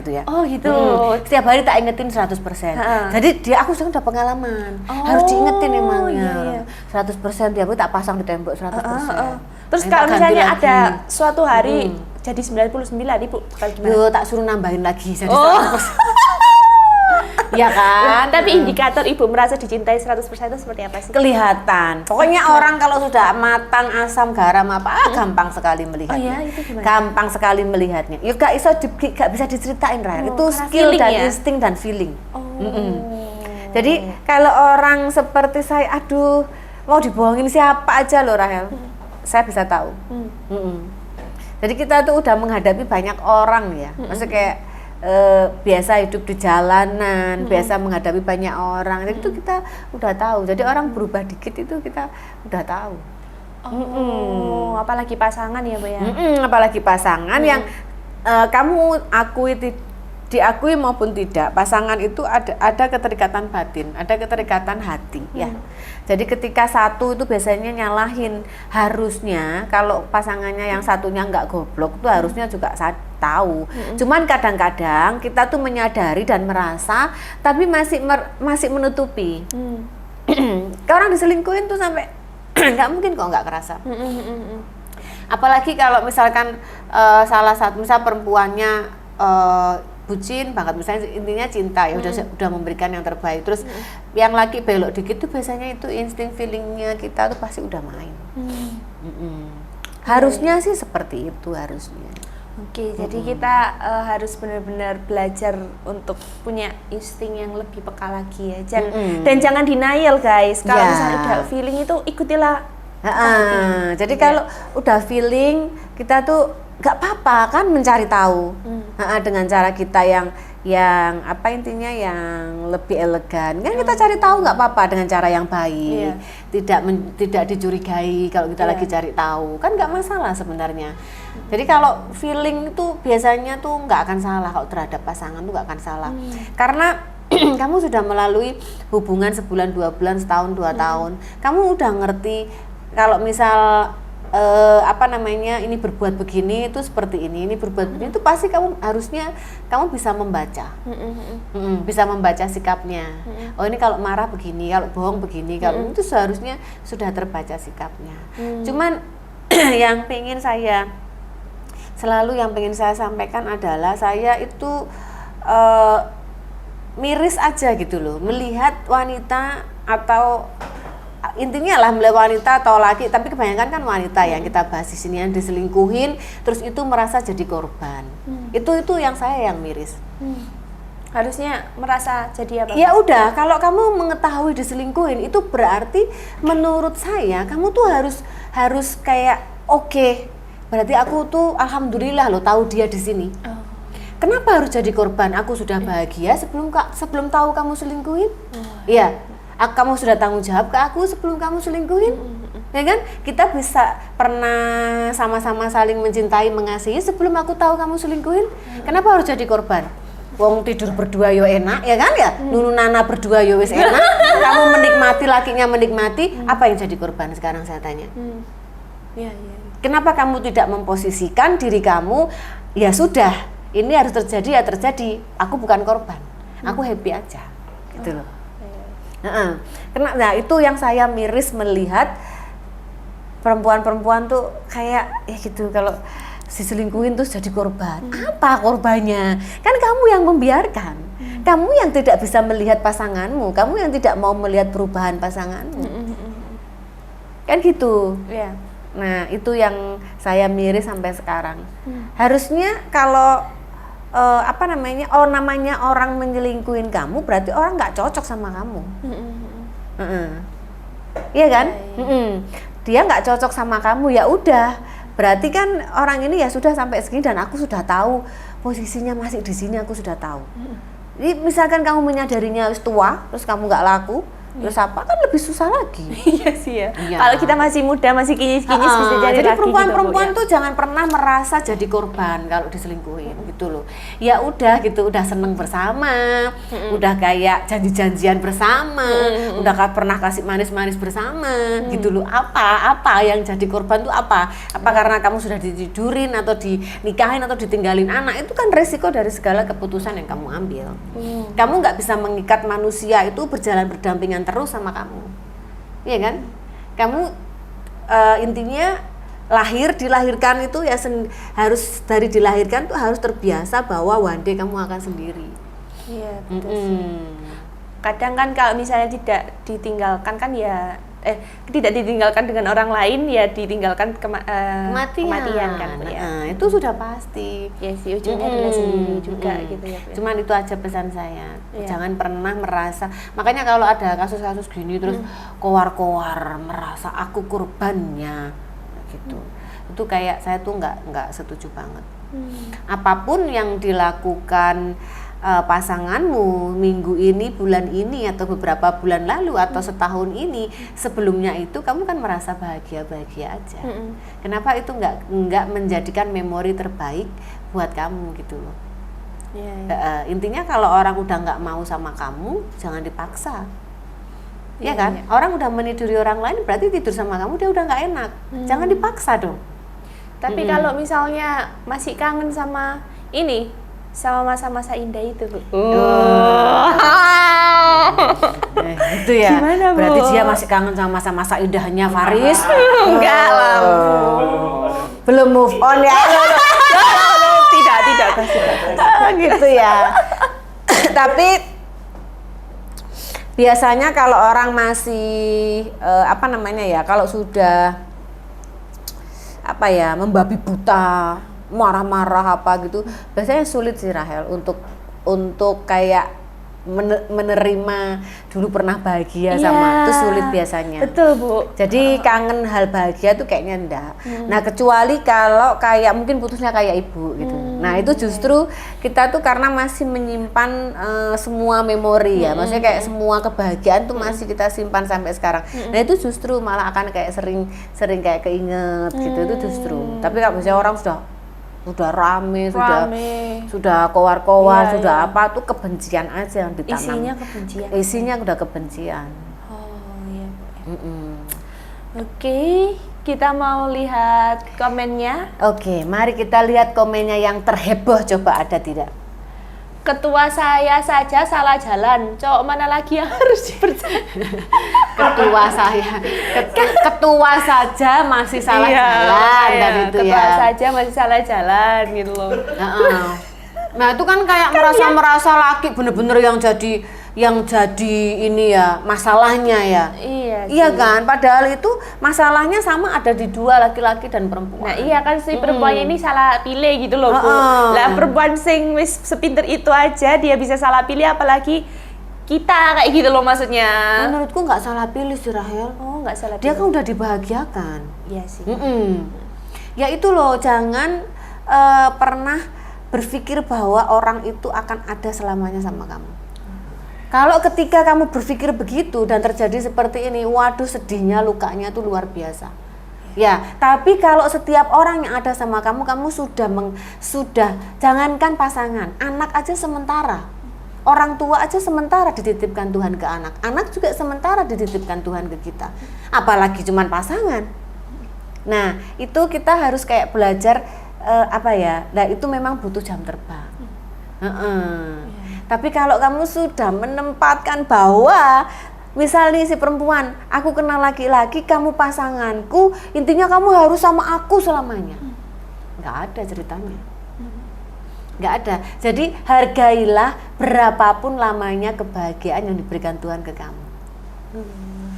[SPEAKER 1] gitu ya.
[SPEAKER 2] Oh gitu.
[SPEAKER 1] Setiap hari tak ingetin 100%. Jadi aku sudah udah pengalaman. Harus diingetin emangnya. 100% tiap hari tak pasang di tembok 100%.
[SPEAKER 2] Terus kalau misalnya ada suatu hari jadi 99 Ibu bakal gimana?
[SPEAKER 1] Yo tak suruh nambahin lagi jadi 100%. Ya kan?
[SPEAKER 2] Tapi indikator Ibu merasa dicintai 100% itu seperti apa sih?
[SPEAKER 1] Kelihatan. Pokoknya orang kalau sudah matang asam garam apa gampang sekali melihatnya.
[SPEAKER 2] Oh ya, itu gimana?
[SPEAKER 1] Gampang sekali melihatnya. Ya gak bisa diceritain Rahel. Itu skill dan insting dan feeling. Jadi kalau orang seperti saya, aduh mau dibohongin siapa aja loh Rahel. Saya bisa tahu. Jadi kita tuh udah menghadapi banyak orang ya. Maksudnya kayak biasa hidup di jalanan, biasa menghadapi banyak orang, jadi itu kita udah tahu. Jadi orang berubah dikit itu kita udah tahu.
[SPEAKER 2] Apalagi pasangan ya, Bu ya.
[SPEAKER 1] Apalagi pasangan yang kamu diakui maupun tidak, pasangan itu ada keterikatan batin, ada keterikatan hati ya. Jadi ketika satu itu biasanya nyalahin, harusnya kalau pasangannya yang satunya nggak goblok tuh harusnya juga tahu. Cuman kadang-kadang kita tuh menyadari dan merasa tapi masih menutupi. Orang diselingkuhin tuh sampai nggak mungkin kok nggak kerasa. Apalagi kalau misalkan salah satu misal perempuannya bucin banget, misalnya intinya cinta ya udah memberikan yang terbaik, terus yang laki belok dikit tuh biasanya itu insting feelingnya kita tuh pasti udah main. Harusnya sih seperti itu harusnya.
[SPEAKER 2] Oke, jadi kita harus benar-benar belajar untuk punya insting yang lebih peka lagi ya. Dan jangan denial guys. Kalau misalnya udah feeling itu ikutilah.
[SPEAKER 1] Jadi kalau udah feeling kita tuh nggak apa-apa kan mencari tahu dengan cara kita yang apa intinya yang lebih elegan kan kita cari tahu nggak apa-apa dengan cara yang baik, tidak dicurigai kalau kita lagi cari tahu kan nggak masalah sebenarnya. Jadi kalau feeling itu biasanya tuh nggak akan salah, kalau terhadap pasangan tuh nggak akan salah karena kamu sudah melalui hubungan sebulan, 2 bulan, setahun, 2 tahun, kamu udah ngerti kalau misal ini berbuat begini itu seperti ini berbuat begini itu pasti harusnya kamu bisa membaca, bisa membaca sikapnya. Oh ini kalau marah begini, kalau bohong begini, kalau itu seharusnya sudah terbaca sikapnya. Cuman yang pengen saya sampaikan adalah saya itu miris aja gitu loh melihat wanita atau intinya lah melihat wanita atau laki, tapi kebanyakan kan wanita yang kita bahas di sini yang diselingkuhin terus itu merasa jadi korban. Itu yang saya yang miris.
[SPEAKER 2] Harusnya merasa jadi apa?
[SPEAKER 1] Ya udah, kalau kamu mengetahui diselingkuhin itu berarti menurut saya kamu tuh harus kayak oke, berarti aku tuh alhamdulillah loh tahu dia di sini. Kenapa harus jadi korban? Aku sudah bahagia sebelum tahu kamu selingkuhin. Iya. Kamu sudah tanggung jawab ke aku sebelum kamu selingkuhin, ya kan? Kita bisa pernah sama-sama saling mencintai, mengasihi sebelum aku tahu kamu selingkuhin. Kenapa harus jadi korban? Wong tidur berdua yo enak, ya kan ya? Nunu Nana berdua yo wis enak, kamu menikmati, lakinya menikmati, apa yang jadi korban sekarang saya tanya?
[SPEAKER 2] Iya, iya.
[SPEAKER 1] Kenapa kamu tidak memposisikan diri kamu, ya sudah, ini harus terjadi ya terjadi, aku bukan korban, aku happy aja, gitu loh. Nah itu yang saya miris melihat perempuan-perempuan tuh kayak ya gitu, kalau diselingkuhin terus jadi korban. Apa korbannya? Kan kamu yang membiarkan, kamu yang tidak bisa melihat pasanganmu, kamu yang tidak mau melihat perubahan pasanganmu, kan gitu.
[SPEAKER 2] Iya.
[SPEAKER 1] Nah itu yang saya miris sampai sekarang. Harusnya kalau namanya orang menyelingkuhin kamu, berarti orang nggak cocok sama kamu. Iya kan? Dia nggak cocok sama kamu, ya udah. Berarti kan orang ini ya sudah sampai segini dan aku sudah tahu posisinya masih di sini, aku sudah tahu. Jadi misalkan kamu menyadarinya wis tua, terus kamu nggak laku, terus apa, kan lebih susah lagi.
[SPEAKER 2] Iya sih ya.
[SPEAKER 1] Iya.
[SPEAKER 2] Kalau kita masih muda, masih kinyis-kinyis bisa jadi
[SPEAKER 1] jadi
[SPEAKER 2] lagi
[SPEAKER 1] perempuan-perempuan
[SPEAKER 2] gitu, Bu,
[SPEAKER 1] tuh jangan pernah merasa jadi korban kalau diselingkuhin gitu loh. Ya udah gitu, udah seneng bersama, udah kayak janji-janjian bersama, udah pernah kasih manis-manis bersama gitu loh. Apa yang jadi korban tuh apa? Apa karena kamu sudah ditidurin atau dinikahin atau ditinggalin anak? Itu kan resiko dari segala keputusan yang kamu ambil. Kamu nggak bisa mengikat manusia itu berjalan berdampingan terus sama kamu, iya kan? Kamu intinya dilahirkan itu ya harus dari dilahirkan tuh harus terbiasa bahwa one day kamu akan sendiri.
[SPEAKER 2] Iya, betul sih. Kadang kan kalau misalnya tidak ditinggalkan kan ya tidak ditinggalkan dengan orang lain, ya ditinggalkan kematian kan, Bu, ya.
[SPEAKER 1] Itu sudah pasti.
[SPEAKER 2] Ya sih, ujungnya adalah sendiri juga gitu ya, Bu, ya.
[SPEAKER 1] Cuman itu aja pesan saya.
[SPEAKER 2] Iya.
[SPEAKER 1] Jangan pernah merasa. Makanya kalau ada kasus-kasus gini terus kowar-kowar merasa aku korbannya gitu. Itu kayak saya tuh nggak setuju banget. Apapun yang dilakukan pasanganmu minggu ini, bulan ini, atau beberapa bulan lalu, atau setahun ini, sebelumnya itu kamu kan merasa bahagia-bahagia aja. Kenapa itu nggak menjadikan memori terbaik buat kamu gitu loh. Intinya kalau orang udah nggak mau sama kamu, jangan dipaksa. Ya kan? Orang udah meniduri orang lain berarti tidur sama kamu dia udah nggak enak. Jangan dipaksa dong.
[SPEAKER 2] Tapi kalau misalnya masih kangen sama sama masa-masa indah itu, Bu.
[SPEAKER 1] Itu ya.
[SPEAKER 2] Gimana, Bu?
[SPEAKER 1] Berarti dia masih kangen sama masa-masa indahnya Faris.
[SPEAKER 2] Enggak lah, Bu.
[SPEAKER 1] Belum move on ya.
[SPEAKER 2] Tidak.
[SPEAKER 1] Gitu ya. Tapi biasanya kalau orang masih kalau sudah membabi buta, marah-marah apa gitu, biasanya sulit sih Rahel untuk kayak menerima dulu pernah bahagia sama itu sulit biasanya.
[SPEAKER 2] Betul, Bu.
[SPEAKER 1] Jadi kangen hal bahagia tuh kayaknya enggak. Nah kecuali kalau kayak mungkin putusnya kayak ibu gitu. Nah itu justru kita tuh karena masih menyimpan semua memori ya, maksudnya kayak semua kebahagiaan tuh masih kita simpan sampai sekarang. Nah itu justru malah akan kayak sering kayak keinget gitu, itu justru. Tapi kalau misalnya orang sudah rame. Sudah kowar-kowar, sudah apa tuh kebencian aja yang ditanam. Isinya udah kebencian.
[SPEAKER 2] Oh iya, Bu. Oke, kita mau lihat komennya.
[SPEAKER 1] Oke, mari kita lihat komennya yang terheboh, coba ada tidak?
[SPEAKER 2] Ketua saya saja salah jalan, cowok mana lagi yang harus dipercaya?
[SPEAKER 1] ketua saja masih salah jalan dan itu ya.
[SPEAKER 2] Ketua saja masih salah jalan gitu loh.
[SPEAKER 1] Nah itu kan kayak merasa laki bener-bener yang jadi ini ya masalahnya ya. Iya kan, padahal itu masalahnya sama ada di dua, laki-laki dan perempuan.
[SPEAKER 2] Nah iya kan, si perempuannya ini salah pilih gitu loh, Bu. Lah perempuan sing wis sepinter itu aja dia bisa salah pilih, apalagi kita kayak gitu loh maksudnya.
[SPEAKER 1] Menurutku nggak salah pilih sih Rahel.
[SPEAKER 2] Oh nggak salah pilih.
[SPEAKER 1] Dia kan udah dibahagiakan.
[SPEAKER 2] Iya sih.
[SPEAKER 1] Ya itu loh, jangan pernah berpikir bahwa orang itu akan ada selamanya sama kamu. Kalau ketika kamu berpikir begitu dan terjadi seperti ini, waduh sedihnya, lukanya tuh luar biasa. Ya, tapi kalau setiap orang yang ada sama kamu sudah jangankan pasangan, anak aja sementara. Orang tua aja sementara dititipkan Tuhan ke anak, anak juga sementara dititipkan Tuhan ke kita. Apalagi cuman pasangan. Nah, itu kita harus kayak belajar Nah, itu memang butuh jam terbang. Tapi kalau kamu sudah menempatkan bahwa misalnya si perempuan, aku kenal laki-laki, kamu pasanganku, intinya kamu harus sama aku selamanya. Nggak ada ceritanya. Nggak ada. Jadi hargailah berapapun lamanya kebahagiaan yang diberikan Tuhan ke kamu.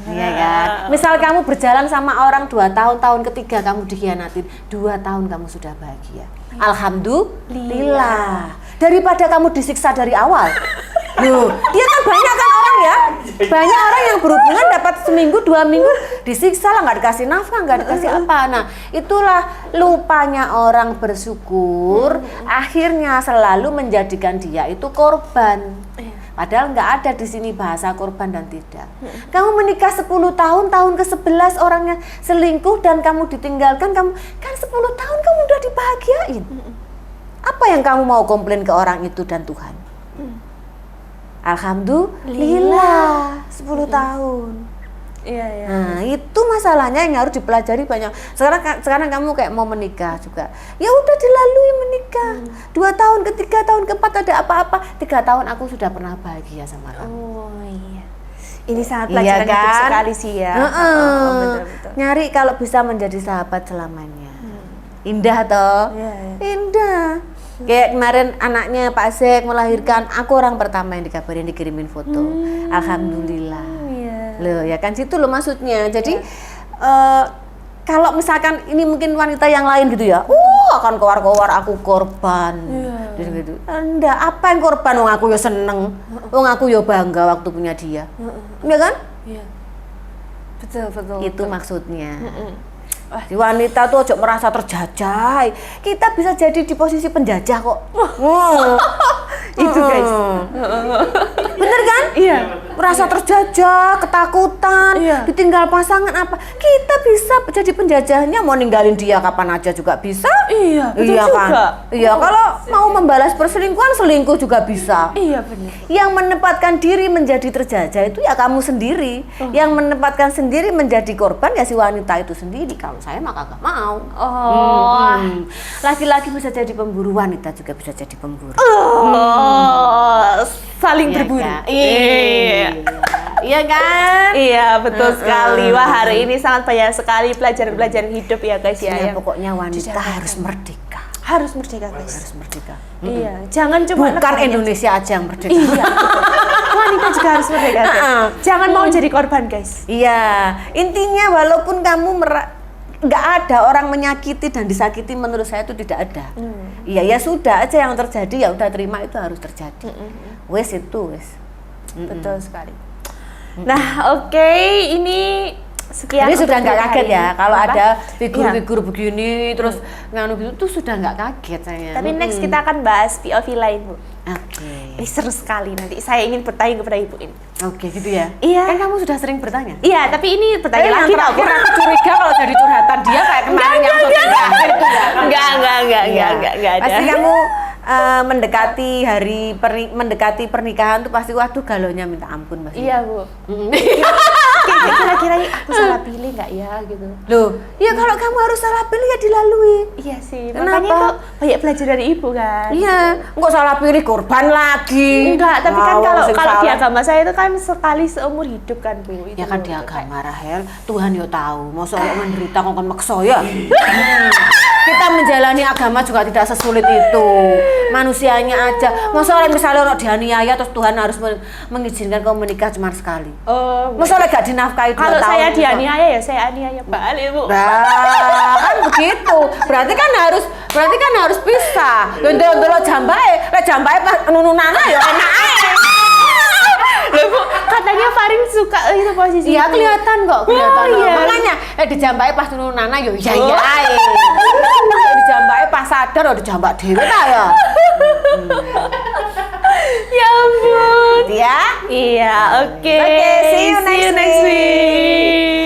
[SPEAKER 1] Iya kan? Misal kamu berjalan sama orang 2 tahun, tahun ketiga kamu dikhianatin, 2 tahun kamu sudah bahagia. Alhamdulillah. Daripada kamu disiksa dari awal. Loh, dia kan banyak kan orang ya. Banyak orang yang berhubungan dapat seminggu, 2 minggu disiksa lah, nggak dikasih nafkah, nggak dikasih apa. Nah, itulah lupanya orang bersyukur. Akhirnya selalu menjadikan dia itu korban. Padahal nggak ada di sini bahasa korban dan tidak. Kamu menikah 10 tahun, tahun ke-11 orangnya selingkuh dan kamu ditinggalkan, kamu kan 10 tahun kamu udah dibahagiain. Apa yang kamu mau komplain ke orang itu dan Tuhan? Alhamdulillah 10 tahun.
[SPEAKER 2] Iya.
[SPEAKER 1] Nah, itu masalahnya yang harus dipelajari banyak. Sekarang kamu kayak mau menikah juga. Ya udah dilalui menikah. 2 tahun, ke-3 tahun, ke-4 ada apa-apa. 3 tahun aku sudah pernah bahagia sama kamu.
[SPEAKER 2] Oh iya. Ini sangat pelajaran hidup sekali sih ya.
[SPEAKER 1] Betul. Nyari kalau bisa menjadi sahabat selamanya. Indah toh?
[SPEAKER 2] Iya.
[SPEAKER 1] Indah. Kayak kemarin anaknya Pak Zek melahirkan, aku orang pertama yang dikabarin, dikirimin foto. Alhamdulillah. Loh ya kan situ loh maksudnya. Jadi kalau misalkan ini mungkin wanita yang lain gitu ya, akan keluar-keluar aku korban. Gitu. Enggak, apa yang korban? Wong aku ya seneng. Wong aku ya bangga waktu punya dia. Iya kan?
[SPEAKER 2] Iya. Betul.
[SPEAKER 1] Itu maksudnya. Di wanita tuh ojo merasa terjajah. Kita bisa jadi di posisi penjajah kok. Itu guys. Bener kan?
[SPEAKER 2] Iya.
[SPEAKER 1] Merasa terjajah, ketakutan, ditinggal pasangan apa. Kita bisa jadi penjajahnya, mau ninggalin dia kapan aja juga bisa.
[SPEAKER 2] Iya, betul
[SPEAKER 1] iya
[SPEAKER 2] juga.
[SPEAKER 1] Kan? Iya, kalau mau membalas perselingkuhan, selingkuh juga bisa.
[SPEAKER 2] Iya, benar.
[SPEAKER 1] Yang menempatkan diri menjadi terjajah itu ya kamu sendiri. Yang menempatkan sendiri menjadi korban ya si wanita itu sendiri. Kalau saya mah kagak mau. Laki-laki bisa jadi pemburu, wanita juga bisa jadi pemburu.
[SPEAKER 2] Saling
[SPEAKER 1] Iya
[SPEAKER 2] berburu.
[SPEAKER 1] kan? Iya kan?
[SPEAKER 2] Iya, betul sekali. Wah, hari ini sangat banyak sekali pelajaran-pelajaran hidup ya guys ya.
[SPEAKER 1] Ya, pokoknya wanita harus merdeka.
[SPEAKER 2] Harus merdeka guys.
[SPEAKER 1] Harus merdeka.
[SPEAKER 2] Iya, jangan cuma
[SPEAKER 1] Bukan Indonesia aja yang merdeka.
[SPEAKER 2] Iya. Wanita juga harus merdeka guys. Jangan mau jadi korban guys.
[SPEAKER 1] Iya, intinya walaupun kamu nggak ada orang menyakiti dan disakiti, menurut saya itu tidak ada. Iya, ya sudah aja yang terjadi, ya udah terima itu harus terjadi. Wes itu wes.
[SPEAKER 2] Betul sekali. Nah, oke, ini sekian.
[SPEAKER 1] Jadi sudah nggak kaget ya kalau
[SPEAKER 2] Apa?
[SPEAKER 1] ada figur-figur begini terus nganu gitu tuh sudah nggak kaget saya.
[SPEAKER 2] Tapi next kita akan bahas POV lain, Bu.
[SPEAKER 1] Oke.
[SPEAKER 2] Ini seru sekali, nanti saya ingin bertanya kepada Ibu ini.
[SPEAKER 1] Oke, gitu ya.
[SPEAKER 2] Iya.
[SPEAKER 1] Kan kamu sudah sering bertanya.
[SPEAKER 2] Iya, tapi ini pertanyaan lagi
[SPEAKER 1] Yang terakhir aku curiga kalau jadi curhatan dia kayak kemarin yang sosial itu ya.
[SPEAKER 2] Enggak ada.
[SPEAKER 1] Pasti kamu mendekati pernikahan tuh pasti waduh galonya minta ampun pasti.
[SPEAKER 2] Iya, Bu. Kira-kira aku salah pilih nggak ya gitu.
[SPEAKER 1] Loh, ya kalau kamu harus salah pilih ya dilalui.
[SPEAKER 2] Iya sih.
[SPEAKER 1] Kenapa?
[SPEAKER 2] Makanya kok banyak belajar dari Ibu kan.
[SPEAKER 1] Iya, nggak salah pilih korban lagi.
[SPEAKER 2] Enggak, tapi kan
[SPEAKER 1] Wah,
[SPEAKER 2] kalau di
[SPEAKER 1] salah.
[SPEAKER 2] agama saya itu kan sekali seumur hidup kan, Bu. Itu
[SPEAKER 1] Ya kan di
[SPEAKER 2] loh,
[SPEAKER 1] agama Rahel, Tuhan yo tahu, masa orang menderita kok maksa ya. Kita menjalani agama juga tidak sesulit itu. Manusianya aja. Masa orang misalnya orang dianiaya terus Tuhan harus mengizinkan kamu menikah cuma sekali.
[SPEAKER 2] Oh,
[SPEAKER 1] Masa orang gak dinafkahi 2 tahun.
[SPEAKER 2] kalau saya dianiaya ya saya aniaya balik, Bu.
[SPEAKER 1] Nah, kan begitu. Berarti kan harus pisah. Ndelo jambae, lek jambae pas nununana ya enak ae.
[SPEAKER 2] Loh, Bu, katanya Farin suka itu posisi.
[SPEAKER 1] Iya kelihatan kok, kelihatan.
[SPEAKER 2] Oh, iya.
[SPEAKER 1] Makanya dijambai pas nununana yo iya iya ae. Dijambai pas sadar yo dijambak dhewe ta ya.
[SPEAKER 2] Ya ampun.
[SPEAKER 1] Ya.
[SPEAKER 2] Iya, oke.
[SPEAKER 1] Oke, see you next week.